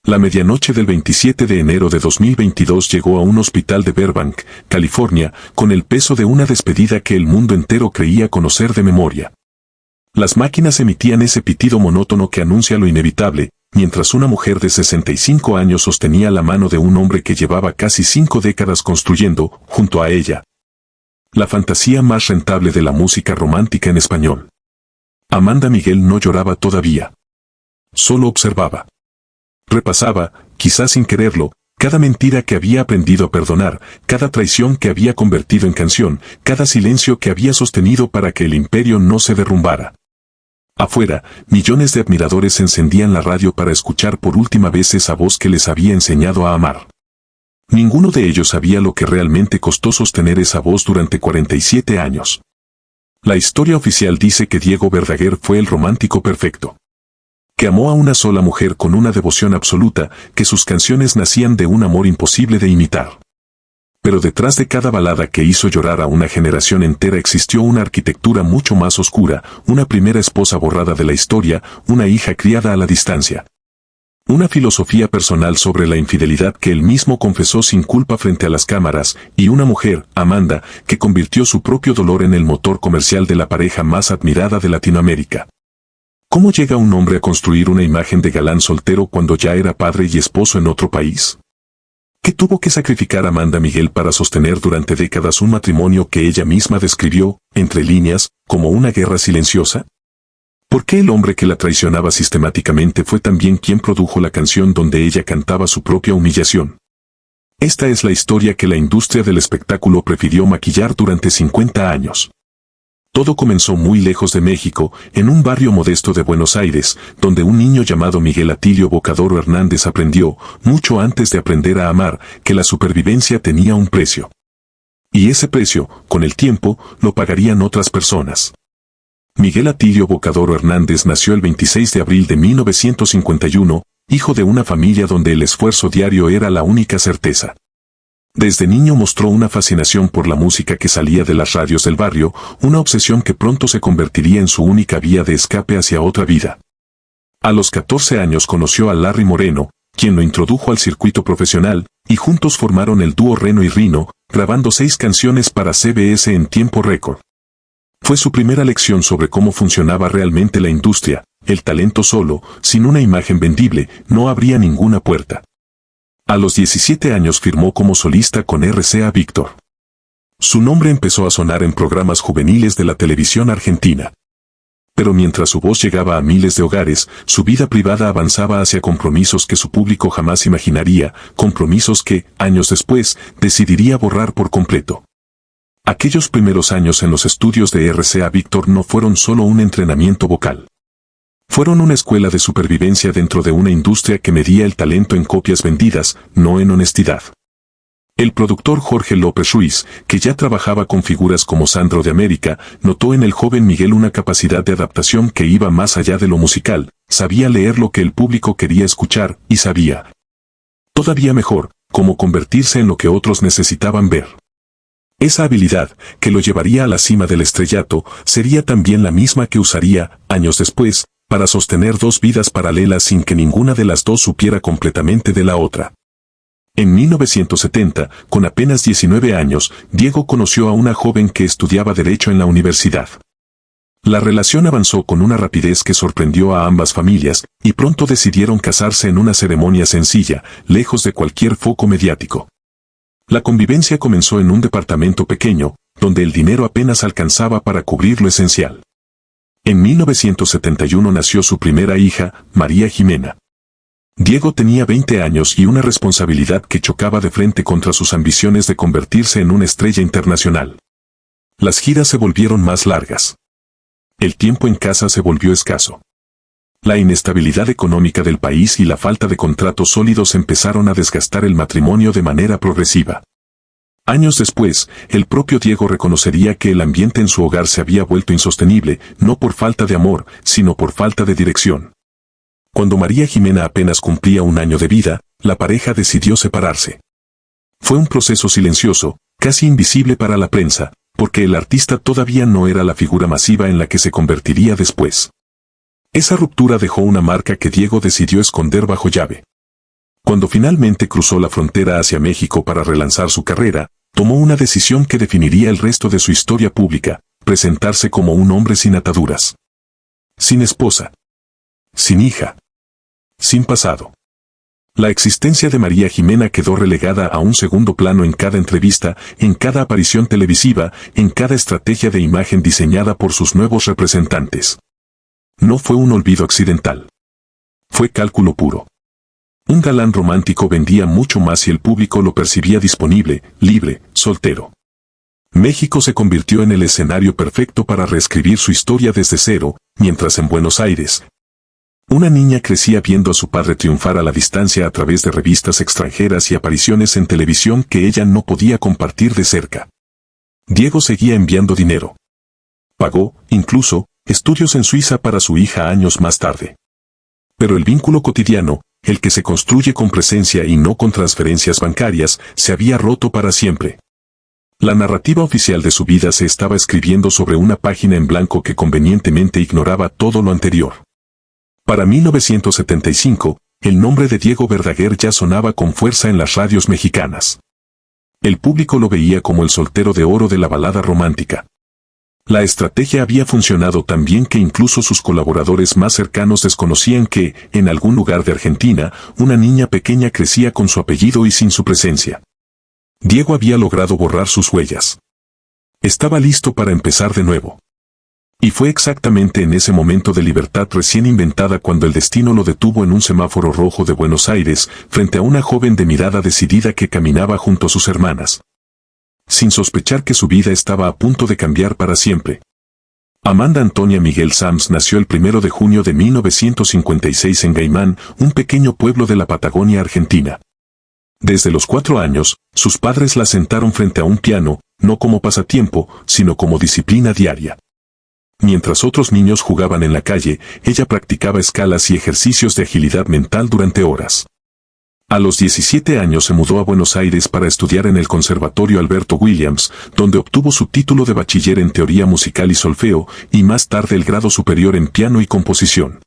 La medianoche del 27 de enero de 2022 llegó a un hospital de Burbank, California, con el peso de una despedida que el mundo entero creía conocer de memoria. Las máquinas emitían ese pitido monótono que anuncia lo inevitable, mientras una mujer de 65 años sostenía la mano de un hombre que llevaba casi 5 décadas construyendo, junto a ella, la fantasía más rentable de la música romántica en español. Amanda Miguel no lloraba todavía. Solo observaba. Repasaba, quizás sin quererlo, cada mentira que había aprendido a perdonar, cada traición que había convertido en canción, cada silencio que había sostenido para que el imperio no se derrumbara. Afuera, millones de admiradores encendían la radio para escuchar por última vez esa voz que les había enseñado a amar. Ninguno de ellos sabía lo que realmente costó sostener esa voz durante 47 años. La historia oficial dice que Diego Verdaguer fue el romántico perfecto. Que amó a una sola mujer con una devoción absoluta, que sus canciones nacían de un amor imposible de imitar. Pero detrás de cada balada que hizo llorar a una generación entera existió una arquitectura mucho más oscura, una primera esposa borrada de la historia, una hija criada a la distancia. Una filosofía personal sobre la infidelidad que él mismo confesó sin culpa frente a las cámaras, y una mujer, Amanda, que convirtió su propio dolor en el motor comercial de la pareja más admirada de Latinoamérica. ¿Cómo llega un hombre a construir una imagen de galán soltero cuando ya era padre y esposo en otro país? ¿Qué tuvo que sacrificar Amanda Miguel para sostener durante décadas un matrimonio que ella misma describió, entre líneas, como una guerra silenciosa? ¿Por qué el hombre que la traicionaba sistemáticamente fue también quien produjo la canción donde ella cantaba su propia humillación? Esta es la historia que la industria del espectáculo prefirió maquillar durante 50 años. Todo comenzó muy lejos de México, en un barrio modesto de Buenos Aires, donde un niño llamado Miguel Atilio Bocadoro Hernández aprendió, mucho antes de aprender a amar, que la supervivencia tenía un precio. Y ese precio, con el tiempo, lo pagarían otras personas. Miguel Atilio Bocadoro Hernández nació el 26 de abril de 1951, hijo de una familia donde el esfuerzo diario era la única certeza. Desde niño mostró una fascinación por la música que salía de las radios del barrio, una obsesión que pronto se convertiría en su única vía de escape hacia otra vida. A los 14 años conoció a Larry Moreno, quien lo introdujo al circuito profesional, y juntos formaron el dúo Reno y Rino, grabando 6 canciones para CBS en tiempo récord. Fue su primera lección sobre cómo funcionaba realmente la industria. El talento solo, sin una imagen vendible, no abría ninguna puerta. A los 17 años firmó como solista con RCA Víctor. Su nombre empezó a sonar en programas juveniles de la televisión argentina. Pero mientras su voz llegaba a miles de hogares, su vida privada avanzaba hacia compromisos que su público jamás imaginaría, compromisos que, años después, decidiría borrar por completo. Aquellos primeros años en los estudios de RCA Víctor no fueron solo un entrenamiento vocal. Fueron una escuela de supervivencia dentro de una industria que medía el talento en copias vendidas, no en honestidad. El productor Jorge López Ruiz, que ya trabajaba con figuras como Sandro de América, notó en el joven Miguel una capacidad de adaptación que iba más allá de lo musical, sabía leer lo que el público quería escuchar, y sabía, todavía mejor, cómo convertirse en lo que otros necesitaban ver. Esa habilidad, que lo llevaría a la cima del estrellato, sería también la misma que usaría, años después, para sostener 2 vidas paralelas sin que ninguna de las dos supiera completamente de la otra. En 1970, con apenas 19 años, Diego conoció a una joven que estudiaba Derecho en la universidad. La relación avanzó con una rapidez que sorprendió a ambas familias, y pronto decidieron casarse en una ceremonia sencilla, lejos de cualquier foco mediático. La convivencia comenzó en un departamento pequeño, donde el dinero apenas alcanzaba para cubrir lo esencial. En 1971 nació su primera hija, María Jimena. Diego tenía 20 años y una responsabilidad que chocaba de frente contra sus ambiciones de convertirse en una estrella internacional. Las giras se volvieron más largas. El tiempo en casa se volvió escaso. La inestabilidad económica del país y la falta de contratos sólidos empezaron a desgastar el matrimonio de manera progresiva. Años después, el propio Diego reconocería que el ambiente en su hogar se había vuelto insostenible, no por falta de amor, sino por falta de dirección. Cuando María Jimena apenas cumplía 1 año de vida, la pareja decidió separarse. Fue un proceso silencioso, casi invisible para la prensa, porque el artista todavía no era la figura masiva en la que se convertiría después. Esa ruptura dejó una marca que Diego decidió esconder bajo llave. Cuando finalmente cruzó la frontera hacia México para relanzar su carrera, tomó una decisión que definiría el resto de su historia pública: presentarse como un hombre sin ataduras. Sin esposa. Sin hija. Sin pasado. La existencia de María Jimena quedó relegada a un segundo plano en cada entrevista, en cada aparición televisiva, en cada estrategia de imagen diseñada por sus nuevos representantes. No fue un olvido accidental. Fue cálculo puro. Un galán romántico vendía mucho más si el público lo percibía disponible, libre, soltero. México se convirtió en el escenario perfecto para reescribir su historia desde cero, mientras en Buenos Aires, una niña crecía viendo a su padre triunfar a la distancia a través de revistas extranjeras y apariciones en televisión que ella no podía compartir de cerca. Diego seguía enviando dinero. Pagó, incluso, estudios en Suiza para su hija años más tarde. Pero el vínculo cotidiano, el que se construye con presencia y no con transferencias bancarias, se había roto para siempre. La narrativa oficial de su vida se estaba escribiendo sobre una página en blanco que convenientemente ignoraba todo lo anterior. Para 1975, el nombre de Diego Verdaguer ya sonaba con fuerza en las radios mexicanas. El público lo veía como el soltero de oro de la balada romántica. La estrategia había funcionado tan bien que incluso sus colaboradores más cercanos desconocían que, en algún lugar de Argentina, una niña pequeña crecía con su apellido y sin su presencia. Diego había logrado borrar sus huellas. Estaba listo para empezar de nuevo. Y fue exactamente en ese momento de libertad recién inventada cuando el destino lo detuvo en un semáforo rojo de Buenos Aires, frente a una joven de mirada decidida que caminaba junto a sus hermanas, sin sospechar que su vida estaba a punto de cambiar para siempre. Amanda Antonia Miguel Sams nació el 1 de junio de 1956 en Gaimán, un pequeño pueblo de la Patagonia Argentina. Desde los 4 años, sus padres la sentaron frente a un piano, no como pasatiempo, sino como disciplina diaria. Mientras otros niños jugaban en la calle, ella practicaba escalas y ejercicios de agilidad mental durante horas. A los 17 años se mudó a Buenos Aires para estudiar en el Conservatorio Alberto Williams, donde obtuvo su título de bachiller en teoría musical y solfeo, y más tarde el grado superior en piano y composición.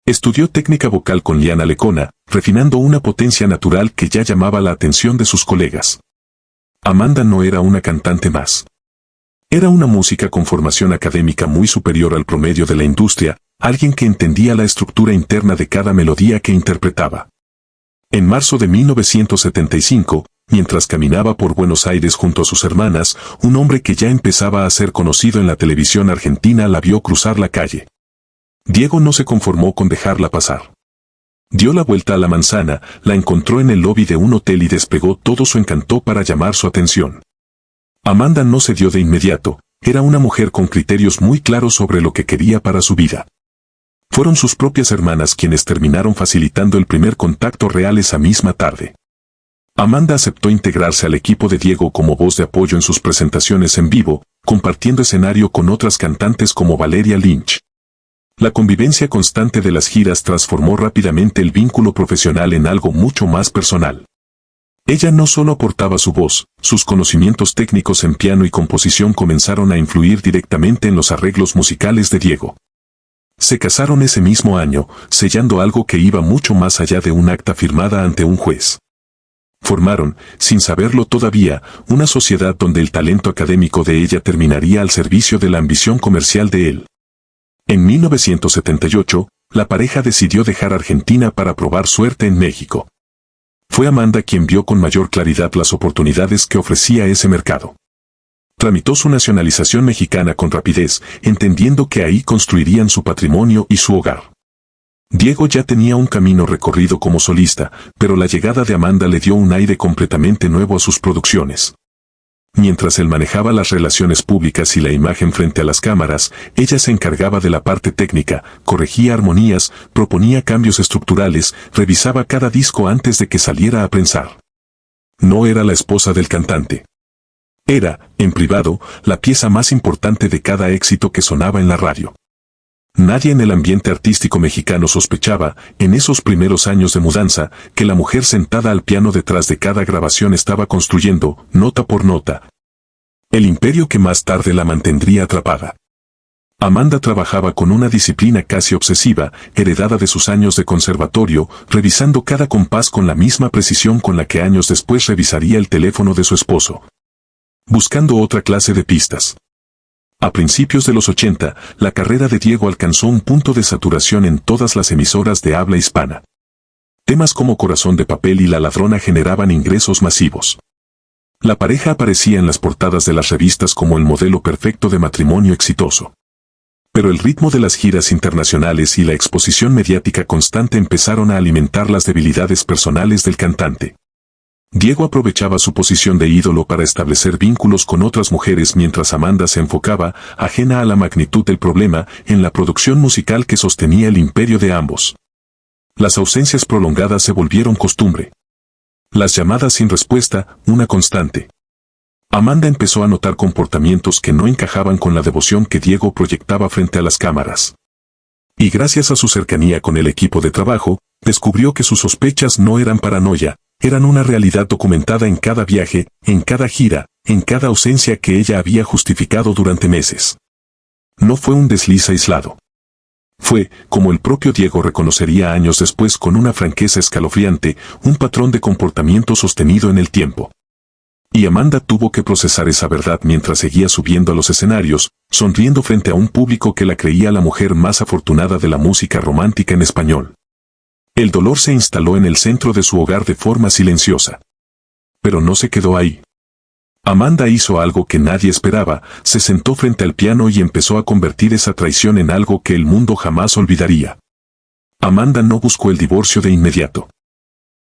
Estudió técnica vocal con Liana Lecona, refinando una potencia natural que ya llamaba la atención de sus colegas. Amanda no era una cantante más. Era una música con formación académica muy superior al promedio de la industria, alguien que entendía la estructura interna de cada melodía que interpretaba. En marzo de 1975, mientras caminaba por Buenos Aires junto a sus hermanas, un hombre que ya empezaba a ser conocido en la televisión argentina la vio cruzar la calle. Diego no se conformó con dejarla pasar. Dio la vuelta a la manzana, la encontró en el lobby de un hotel y desplegó todo su encanto para llamar su atención. Amanda no cedió de inmediato, era una mujer con criterios muy claros sobre lo que quería para su vida. Fueron sus propias hermanas quienes terminaron facilitando el primer contacto real esa misma tarde. Amanda aceptó integrarse al equipo de Diego como voz de apoyo en sus presentaciones en vivo, compartiendo escenario con otras cantantes como Valeria Lynch. La convivencia constante de las giras transformó rápidamente el vínculo profesional en algo mucho más personal. Ella no solo aportaba su voz, sus conocimientos técnicos en piano y composición comenzaron a influir directamente en los arreglos musicales de Diego. Se casaron ese mismo año, sellando algo que iba mucho más allá de un acta firmada ante un juez. Formaron, sin saberlo todavía, una sociedad donde el talento académico de ella terminaría al servicio de la ambición comercial de él. En 1978, la pareja decidió dejar Argentina para probar suerte en México. Fue Amanda quien vio con mayor claridad las oportunidades que ofrecía ese mercado. Tramitó su nacionalización mexicana con rapidez, entendiendo que ahí construirían su patrimonio y su hogar. Diego ya tenía un camino recorrido como solista, pero la llegada de Amanda le dio un aire completamente nuevo a sus producciones. Mientras él manejaba las relaciones públicas y la imagen frente a las cámaras, ella se encargaba de la parte técnica, corregía armonías, proponía cambios estructurales, revisaba cada disco antes de que saliera a prensar. No era la esposa del cantante. Era, en privado, la pieza más importante de cada éxito que sonaba en la radio. Nadie en el ambiente artístico mexicano sospechaba, en esos primeros años de mudanza, que la mujer sentada al piano detrás de cada grabación estaba construyendo, nota por nota, el imperio que más tarde la mantendría atrapada. Amanda trabajaba con una disciplina casi obsesiva, heredada de sus años de conservatorio, revisando cada compás con la misma precisión con la que años después revisaría el teléfono de su esposo, buscando otra clase de pistas. A principios de los 80, la carrera de Diego alcanzó un punto de saturación en todas las emisoras de habla hispana. Temas como Corazón de Papel y La Ladrona generaban ingresos masivos. La pareja aparecía en las portadas de las revistas como el modelo perfecto de matrimonio exitoso. Pero el ritmo de las giras internacionales y la exposición mediática constante empezaron a alimentar las debilidades personales del cantante. Diego aprovechaba su posición de ídolo para establecer vínculos con otras mujeres mientras Amanda se enfocaba, ajena a la magnitud del problema, en la producción musical que sostenía el imperio de ambos. Las ausencias prolongadas se volvieron costumbre. Las llamadas sin respuesta, una constante. Amanda empezó a notar comportamientos que no encajaban con la devoción que Diego proyectaba frente a las cámaras. Y gracias a su cercanía con el equipo de trabajo, descubrió que sus sospechas no eran paranoia, eran una realidad documentada en cada viaje, en cada gira, en cada ausencia que ella había justificado durante meses. No fue un desliz aislado. Fue, como el propio Diego reconocería años después con una franqueza escalofriante, un patrón de comportamiento sostenido en el tiempo. Y Amanda tuvo que procesar esa verdad mientras seguía subiendo a los escenarios, sonriendo frente a un público que la creía la mujer más afortunada de la música romántica en español. El dolor se instaló en el centro de su hogar de forma silenciosa. Pero no se quedó ahí. Amanda hizo algo que nadie esperaba, se sentó frente al piano y empezó a convertir esa traición en algo que el mundo jamás olvidaría. Amanda no buscó el divorcio de inmediato.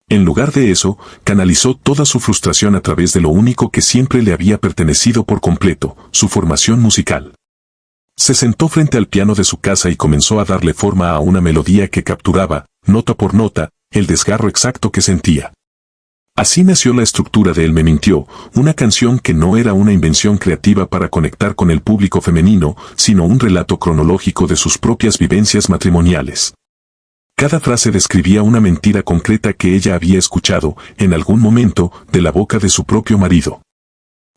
En lugar de eso, canalizó toda su frustración a través de lo único que siempre le había pertenecido por completo, su formación musical. Se sentó frente al piano de su casa y comenzó a darle forma a una melodía que capturaba, nota por nota, el desgarro exacto que sentía. Así nació la estructura de Él me mintió, una canción que no era una invención creativa para conectar con el público femenino, sino un relato cronológico de sus propias vivencias matrimoniales. Cada frase describía una mentira concreta que ella había escuchado, en algún momento, de la boca de su propio marido.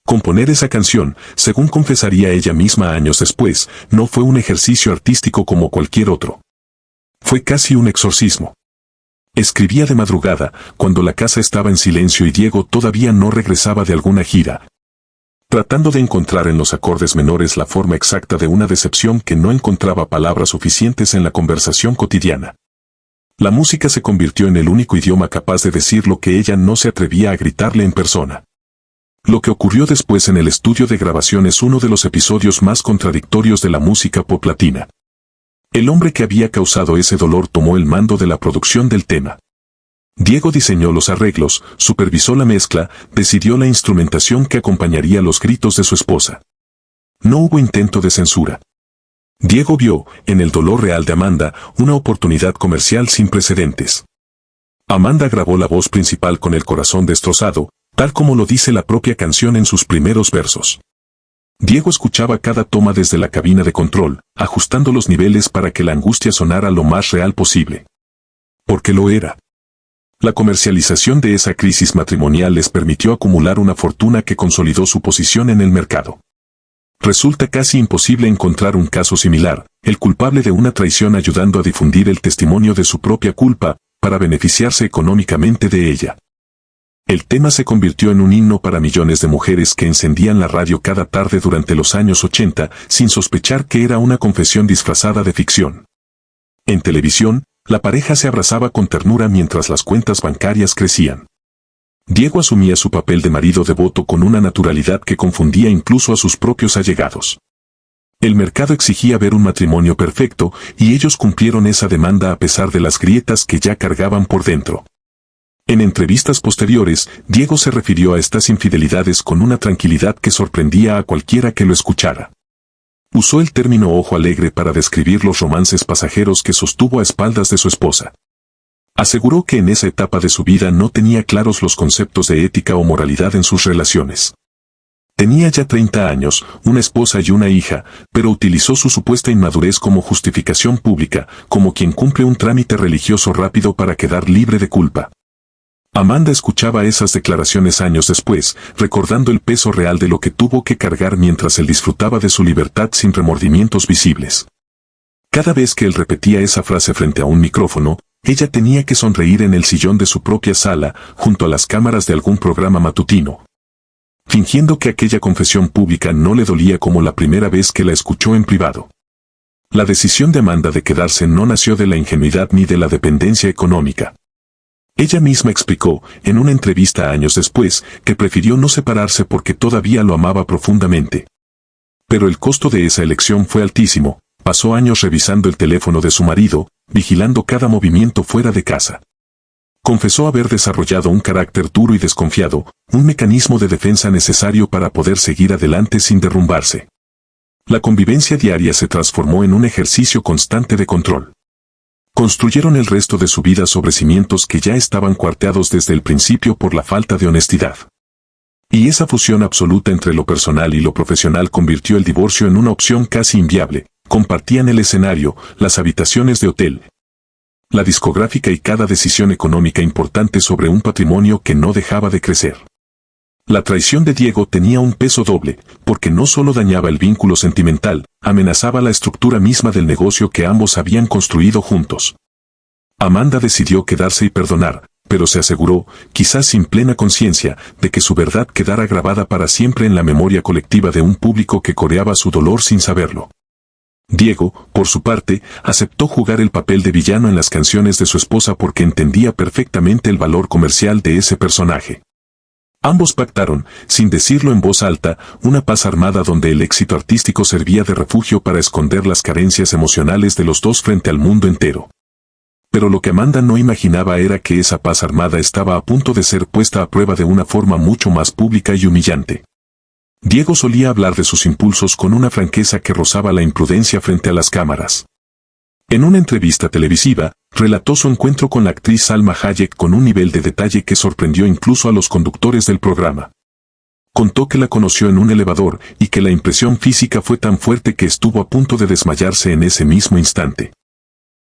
Componer esa canción, según confesaría ella misma años después, no fue un ejercicio artístico como cualquier otro. Fue casi un exorcismo. Escribía de madrugada, cuando la casa estaba en silencio y Diego todavía no regresaba de alguna gira, tratando de encontrar en los acordes menores la forma exacta de una decepción que no encontraba palabras suficientes en la conversación cotidiana. La música se convirtió en el único idioma capaz de decir lo que ella no se atrevía a gritarle en persona. Lo que ocurrió después en el estudio de grabación es uno de los episodios más contradictorios de la música pop latina. El hombre que había causado ese dolor tomó el mando de la producción del tema. Diego diseñó los arreglos, supervisó la mezcla, decidió la instrumentación que acompañaría los gritos de su esposa. No hubo intento de censura. Diego vio, en el dolor real de Amanda, una oportunidad comercial sin precedentes. Amanda grabó la voz principal con el corazón destrozado, tal como lo dice la propia canción en sus primeros versos. Diego escuchaba cada toma desde la cabina de control, ajustando los niveles para que la angustia sonara lo más real posible. Porque lo era. La comercialización de esa crisis matrimonial les permitió acumular una fortuna que consolidó su posición en el mercado. Resulta casi imposible encontrar un caso similar, el culpable de una traición ayudando a difundir el testimonio de su propia culpa, para beneficiarse económicamente de ella. El tema se convirtió en un himno para millones de mujeres que encendían la radio cada tarde durante los años 80, sin sospechar que era una confesión disfrazada de ficción. En televisión, la pareja se abrazaba con ternura mientras las cuentas bancarias crecían. Diego asumía su papel de marido devoto con una naturalidad que confundía incluso a sus propios allegados. El mercado exigía ver un matrimonio perfecto, y ellos cumplieron esa demanda a pesar de las grietas que ya cargaban por dentro. En entrevistas posteriores, Diego se refirió a estas infidelidades con una tranquilidad que sorprendía a cualquiera que lo escuchara. Usó el término ojo alegre para describir los romances pasajeros que sostuvo a espaldas de su esposa. Aseguró que en esa etapa de su vida no tenía claros los conceptos de ética o moralidad en sus relaciones. Tenía ya 30 años, una esposa y una hija, pero utilizó su supuesta inmadurez como justificación pública, como quien cumple un trámite religioso rápido para quedar libre de culpa. Amanda escuchaba esas declaraciones años después, recordando el peso real de lo que tuvo que cargar mientras él disfrutaba de su libertad sin remordimientos visibles. Cada vez que él repetía esa frase frente a un micrófono, ella tenía que sonreír en el sillón de su propia sala, junto a las cámaras de algún programa matutino, fingiendo que aquella confesión pública no le dolía como la primera vez que la escuchó en privado. La decisión de Amanda de quedarse no nació de la ingenuidad ni de la dependencia económica. Ella misma explicó, en una entrevista años después, que prefirió no separarse porque todavía lo amaba profundamente. Pero el costo de esa elección fue altísimo. Pasó años revisando el teléfono de su marido, vigilando cada movimiento fuera de casa. Confesó haber desarrollado un carácter duro y desconfiado, un mecanismo de defensa necesario para poder seguir adelante sin derrumbarse. La convivencia diaria se transformó en un ejercicio constante de control. Construyeron el resto de su vida sobre cimientos que ya estaban cuarteados desde el principio por la falta de honestidad. Y esa fusión absoluta entre lo personal y lo profesional convirtió el divorcio en una opción casi inviable. Compartían el escenario, las habitaciones de hotel, la discográfica y cada decisión económica importante sobre un patrimonio que no dejaba de crecer. La traición de Diego tenía un peso doble, porque no solo dañaba el vínculo sentimental, amenazaba la estructura misma del negocio que ambos habían construido juntos. Amanda decidió quedarse y perdonar, pero se aseguró, quizás sin plena conciencia, de que su verdad quedara grabada para siempre en la memoria colectiva de un público que coreaba su dolor sin saberlo. Diego, por su parte, aceptó jugar el papel de villano en las canciones de su esposa porque entendía perfectamente el valor comercial de ese personaje. Ambos pactaron, sin decirlo en voz alta, una paz armada donde el éxito artístico servía de refugio para esconder las carencias emocionales de los dos frente al mundo entero. Pero lo que Amanda no imaginaba era que esa paz armada estaba a punto de ser puesta a prueba de una forma mucho más pública y humillante. Diego solía hablar de sus impulsos con una franqueza que rozaba la imprudencia frente a las cámaras. En una entrevista televisiva, relató su encuentro con la actriz Salma Hayek con un nivel de detalle que sorprendió incluso a los conductores del programa. Contó que la conoció en un elevador y que la impresión física fue tan fuerte que estuvo a punto de desmayarse en ese mismo instante.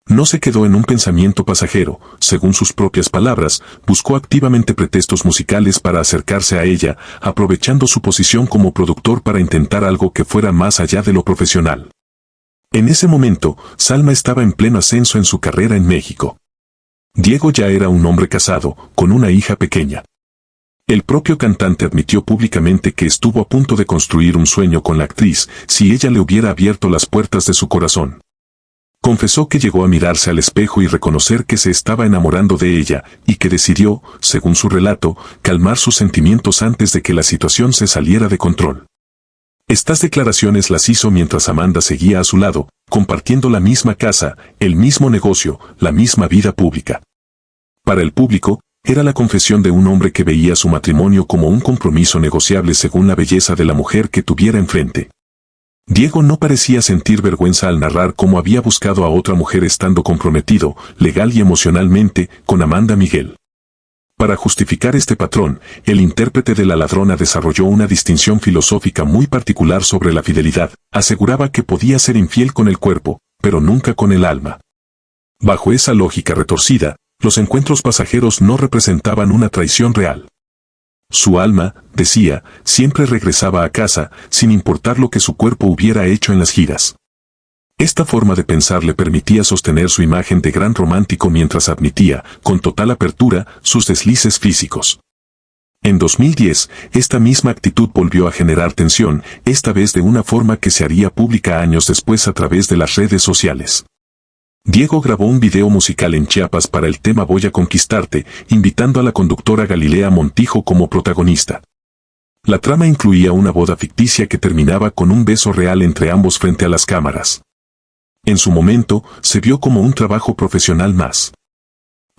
No se quedó en un pensamiento pasajero, según sus propias palabras, buscó activamente pretextos musicales para acercarse a ella, aprovechando su posición como productor para intentar algo que fuera más allá de lo profesional. En ese momento, Salma estaba en pleno ascenso en su carrera en México. Diego ya era un hombre casado, con una hija pequeña. El propio cantante admitió públicamente que estuvo a punto de construir un sueño con la actriz si ella le hubiera abierto las puertas de su corazón. Confesó que llegó a mirarse al espejo y reconocer que se estaba enamorando de ella, y que decidió, según su relato, calmar sus sentimientos antes de que la situación se saliera de control. Estas declaraciones las hizo mientras Amanda seguía a su lado, compartiendo la misma casa, el mismo negocio, la misma vida pública. Para el público, era la confesión de un hombre que veía su matrimonio como un compromiso negociable según la belleza de la mujer que tuviera enfrente. Diego no parecía sentir vergüenza al narrar cómo había buscado a otra mujer estando comprometido, legal y emocionalmente, con Amanda Miguel. Para justificar este patrón, el intérprete de La Ladrona desarrolló una distinción filosófica muy particular sobre la fidelidad. Aseguraba que podía ser infiel con el cuerpo, pero nunca con el alma. Bajo esa lógica retorcida, los encuentros pasajeros no representaban una traición real. Su alma, decía, siempre regresaba a casa, sin importar lo que su cuerpo hubiera hecho en las giras. Esta forma de pensar le permitía sostener su imagen de gran romántico mientras admitía, con total apertura, sus deslices físicos. En 2010, esta misma actitud volvió a generar tensión, esta vez de una forma que se haría pública años después a través de las redes sociales. Diego grabó un video musical en Chiapas para el tema Voy a conquistarte, invitando a la conductora Galilea Montijo como protagonista. La trama incluía una boda ficticia que terminaba con un beso real entre ambos frente a las cámaras. En su momento, se vio como un trabajo profesional más.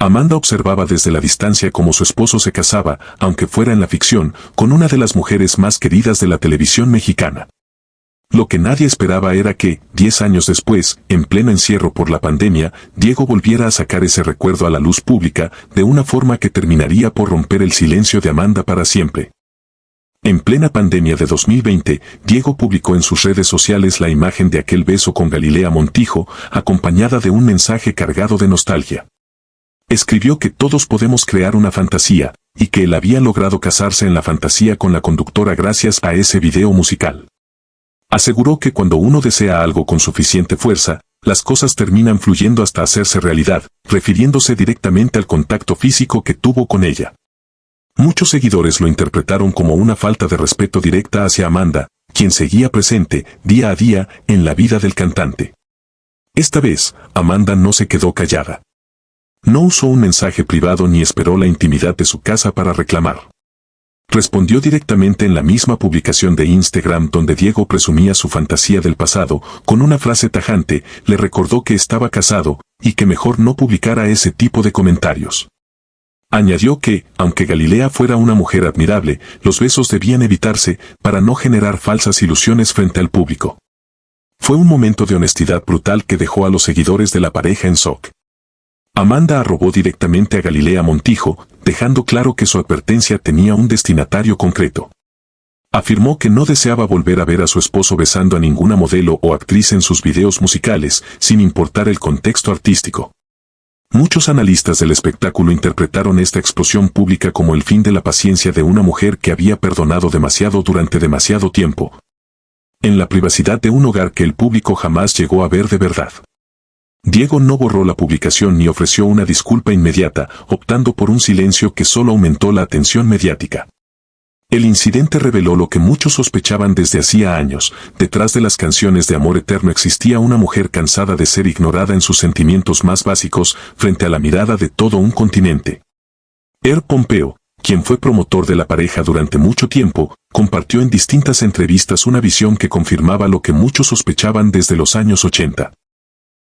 Amanda observaba desde la distancia cómo su esposo se casaba, aunque fuera en la ficción, con una de las mujeres más queridas de la televisión mexicana. Lo que nadie esperaba era que, 10 años después, en pleno encierro por la pandemia, Diego volviera a sacar ese recuerdo a la luz pública, de una forma que terminaría por romper el silencio de Amanda para siempre. En plena pandemia de 2020, Diego publicó en sus redes sociales la imagen de aquel beso con Galilea Montijo, acompañada de un mensaje cargado de nostalgia. Escribió que todos podemos crear una fantasía, y que él había logrado casarse en la fantasía con la conductora gracias a ese video musical. Aseguró que cuando uno desea algo con suficiente fuerza, las cosas terminan fluyendo hasta hacerse realidad, refiriéndose directamente al contacto físico que tuvo con ella. Muchos seguidores lo interpretaron como una falta de respeto directa hacia Amanda, quien seguía presente, día a día, en la vida del cantante. Esta vez, Amanda no se quedó callada. No usó un mensaje privado ni esperó la intimidad de su casa para reclamar. Respondió directamente en la misma publicación de Instagram donde Diego presumía su fantasía del pasado, con una frase tajante, le recordó que estaba casado, y que mejor no publicara ese tipo de comentarios. Añadió que, aunque Galilea fuera una mujer admirable, los besos debían evitarse para no generar falsas ilusiones frente al público. Fue un momento de honestidad brutal que dejó a los seguidores de la pareja en shock. Amanda arrobó directamente a Galilea Montijo, dejando claro que su advertencia tenía un destinatario concreto. Afirmó que no deseaba volver a ver a su esposo besando a ninguna modelo o actriz en sus videos musicales, sin importar el contexto artístico. Muchos analistas del espectáculo interpretaron esta explosión pública como el fin de la paciencia de una mujer que había perdonado demasiado durante demasiado tiempo, en la privacidad de un hogar que el público jamás llegó a ver de verdad. Diego no borró la publicación ni ofreció una disculpa inmediata, optando por un silencio que solo aumentó la atención mediática. El incidente reveló lo que muchos sospechaban desde hacía años: detrás de las canciones de amor eterno existía una mujer cansada de ser ignorada en sus sentimientos más básicos frente a la mirada de todo un continente. Pompeo, quien fue promotor de la pareja durante mucho tiempo, compartió en distintas entrevistas una visión que confirmaba lo que muchos sospechaban desde los años 80.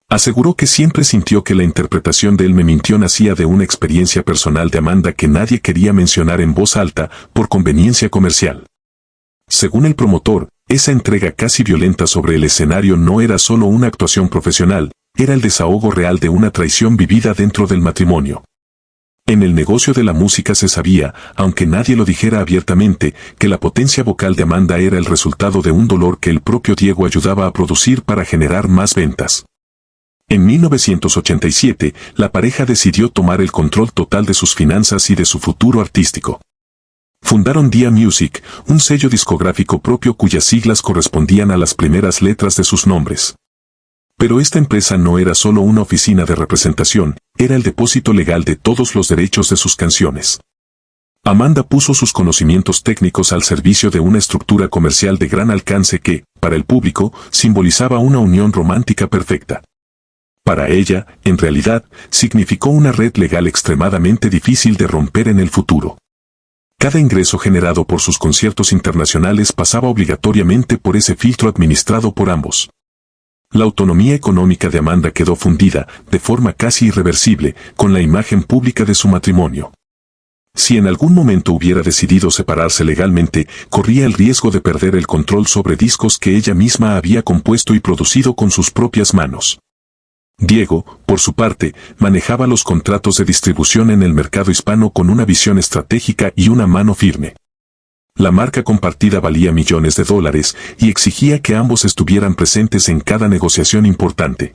Aseguró que siempre sintió que la interpretación de Él me mintió nacía de una experiencia personal de Amanda que nadie quería mencionar en voz alta por conveniencia comercial. Según el promotor, esa entrega casi violenta sobre el escenario no era solo una actuación profesional, era el desahogo real de una traición vivida dentro del matrimonio. En el negocio de la música se sabía, aunque nadie lo dijera abiertamente, que la potencia vocal de Amanda era el resultado de un dolor que el propio Diego ayudaba a producir para generar más ventas. En 1987, la pareja decidió tomar el control total de sus finanzas y de su futuro artístico. Fundaron Dia Music, un sello discográfico propio cuyas siglas correspondían a las primeras letras de sus nombres. Pero esta empresa no era solo una oficina de representación, era el depósito legal de todos los derechos de sus canciones. Amanda puso sus conocimientos técnicos al servicio de una estructura comercial de gran alcance que, para el público, simbolizaba una unión romántica perfecta. Para ella, en realidad, significó una red legal extremadamente difícil de romper en el futuro. Cada ingreso generado por sus conciertos internacionales pasaba obligatoriamente por ese filtro administrado por ambos. La autonomía económica de Amanda quedó fundida, de forma casi irreversible, con la imagen pública de su matrimonio. Si en algún momento hubiera decidido separarse legalmente, corría el riesgo de perder el control sobre discos que ella misma había compuesto y producido con sus propias manos. Diego, por su parte, manejaba los contratos de distribución en el mercado hispano con una visión estratégica y una mano firme. La marca compartida valía millones de dólares y exigía que ambos estuvieran presentes en cada negociación importante.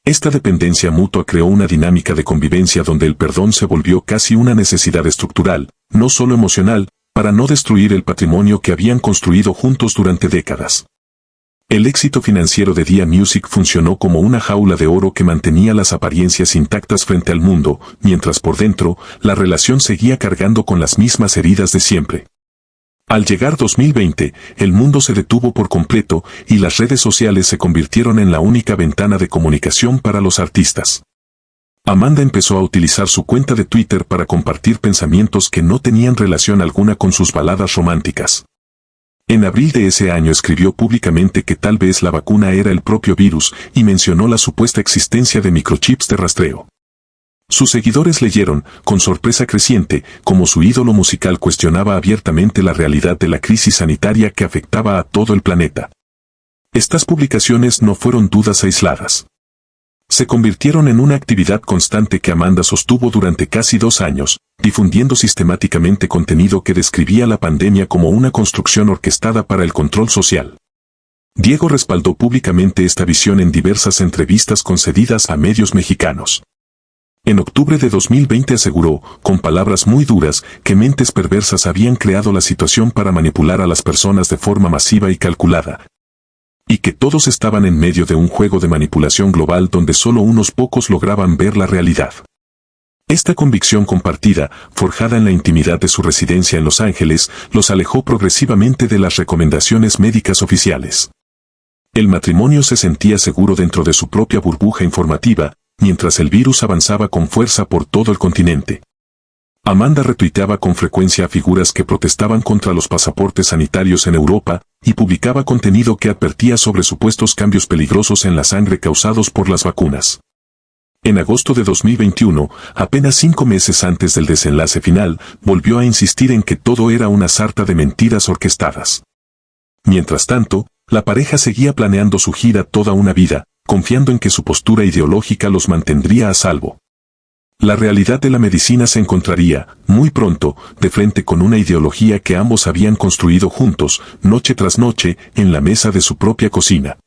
Esta dependencia mutua creó una dinámica de convivencia donde el perdón se volvió casi una necesidad estructural, no solo emocional, para no destruir el patrimonio que habían construido juntos durante décadas. El éxito financiero de Dia Music funcionó como una jaula de oro que mantenía las apariencias intactas frente al mundo, mientras por dentro, la relación seguía cargando con las mismas heridas de siempre. Al llegar 2020, el mundo se detuvo por completo y las redes sociales se convirtieron en la única ventana de comunicación para los artistas. Amanda empezó a utilizar su cuenta de Twitter para compartir pensamientos que no tenían relación alguna con sus baladas románticas. En abril de ese año escribió públicamente que tal vez la vacuna era el propio virus y mencionó la supuesta existencia de microchips de rastreo. Sus seguidores leyeron, con sorpresa creciente, cómo su ídolo musical cuestionaba abiertamente la realidad de la crisis sanitaria que afectaba a todo el planeta. Estas publicaciones no fueron dudas aisladas. Se convirtieron en una actividad constante que Amanda sostuvo durante casi 2 años, difundiendo sistemáticamente contenido que describía la pandemia como una construcción orquestada para el control social. Diego respaldó públicamente esta visión en diversas entrevistas concedidas a medios mexicanos. En octubre de 2020 aseguró, con palabras muy duras, que mentes perversas habían creado la situación para manipular a las personas de forma masiva y calculada, y que todos estaban en medio de un juego de manipulación global donde solo unos pocos lograban ver la realidad. Esta convicción compartida, forjada en la intimidad de su residencia en Los Ángeles, los alejó progresivamente de las recomendaciones médicas oficiales. El matrimonio se sentía seguro dentro de su propia burbuja informativa, mientras el virus avanzaba con fuerza por todo el continente. Amanda retuiteaba con frecuencia a figuras que protestaban contra los pasaportes sanitarios en Europa, y publicaba contenido que advertía sobre supuestos cambios peligrosos en la sangre causados por las vacunas. En agosto de 2021, apenas 5 meses antes del desenlace final, volvió a insistir en que todo era una sarta de mentiras orquestadas. Mientras tanto, la pareja seguía planeando su gira toda una vida, confiando en que su postura ideológica los mantendría a salvo. La realidad de la medicina se encontraría, muy pronto, de frente con una ideología que ambos habían construido juntos, noche tras noche, en la mesa de su propia cocina.